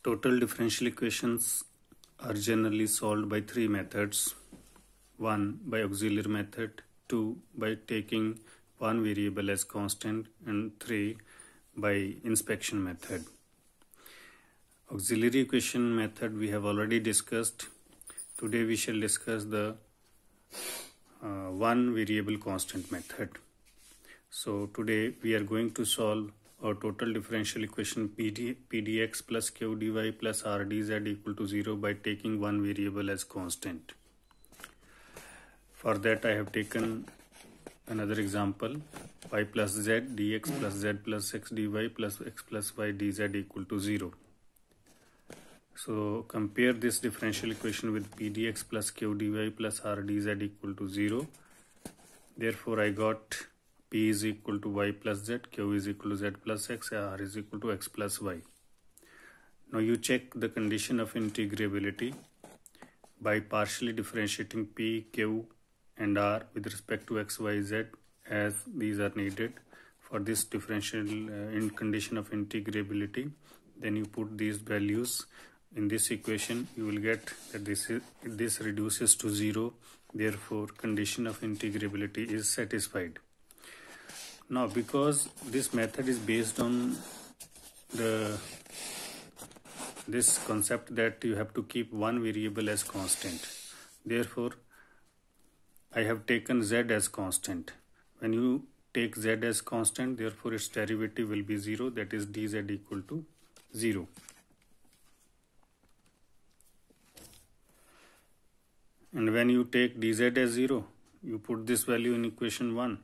Total differential equations are generally solved by three methods. 1. By auxiliary method, 2. By taking one variable as constant, and 3. By inspection method. Auxiliary equation method we have already discussed. Today we shall discuss the one variable constant method. So today we are going to solve our total differential equation pdx plus q dy plus rdz equal to 0 by taking one variable as constant. For that I have taken another example, y plus z dx plus z plus x dy plus x plus y dz equal to 0. So compare this differential equation with pdx plus q dy plus rdz equal to 0. Therefore I got p is equal to y plus z, q is equal to z plus x, r is equal to x plus y. Now you check the condition of integrability by partially differentiating p, q and r with respect to x, y, z as these are needed for this differential in condition of integrability. Then you put these values in this equation. You will get that this reduces to 0. Therefore condition of integrability is satisfied. Now because this method is based on this concept that you have to keep one variable as constant, therefore I have taken z as constant. When you take z as constant, therefore its derivative will be 0, that is dz equal to 0. And when you take dz as 0, you put this value in equation 1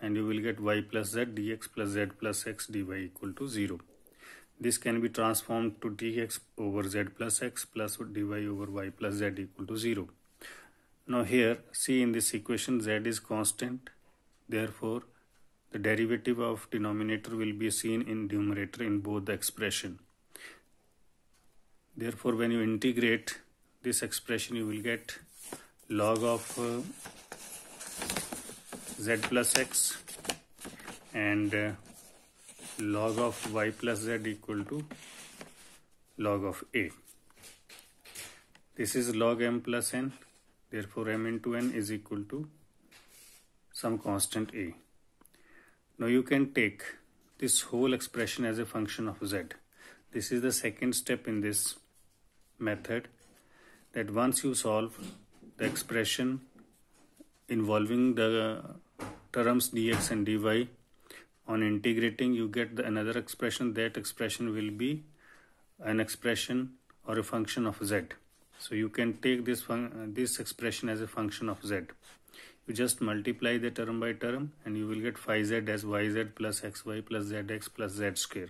and you will get y plus z dx plus z plus x dy equal to 0. This can be transformed to dx over z plus x plus dy over y plus z equal to 0. Now here, see in this equation z is constant. Therefore, the derivative of denominator will be seen in numerator in both the expression. Therefore, when you integrate this expression, you will get log of z plus x and log of y plus z equal to log of a. This is log m plus n. Therefore, m into n is equal to some constant a. Now you can take this whole expression as a function of z. This is the second step in this method, that once you solve the expression involving the terms dx and dy, on integrating you get another expression. That expression will be an expression or a function of z. So you can take this expression as a function of z. You just multiply the term by term and you will get phi z as yz plus xy plus zx plus z square.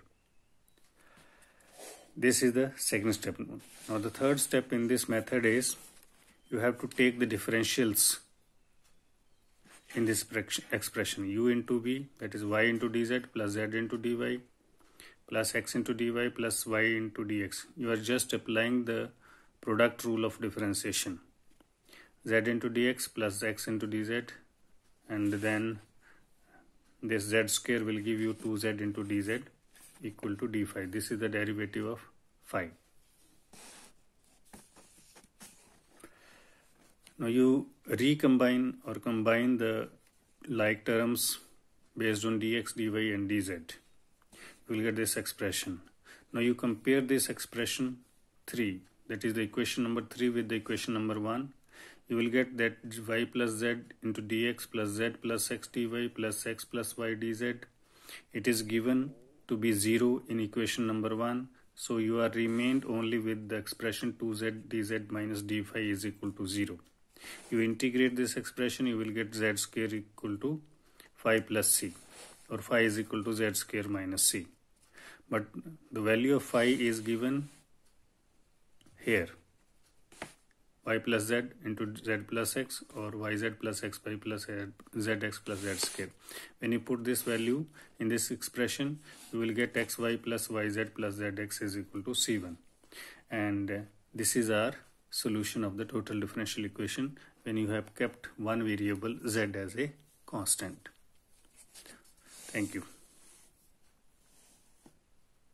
This is the second step. Now the third step in this method is you have to take the differentials in this expression u into v, that is y into dz plus z into dy plus x into dy plus y into dx. You are just applying the product rule of differentiation. Z into dx plus x into dz, and then this z square will give you 2z into dz equal to d phi. This is the derivative of phi. Now you recombine or combine the like terms based on dx, dy and dz. You will get this expression. Now you compare this expression 3, that is the equation number 3 with the equation number 1. You will get that y plus z into dx plus z plus x dy plus x plus y dz. It is given to be 0 in equation number 1. So you are remained only with the expression 2z dz minus d phi is equal to 0. You integrate this expression, you will get z square equal to phi plus c, or phi is equal to z square minus c. But the value of phi is given here, y plus z into z plus x, or yz plus xy plus zx plus z square. When you put this value in this expression, you will get xy plus yz plus zx is equal to c1. And this is our solution of the total differential equation when you have kept one variable z as a constant. Thank you.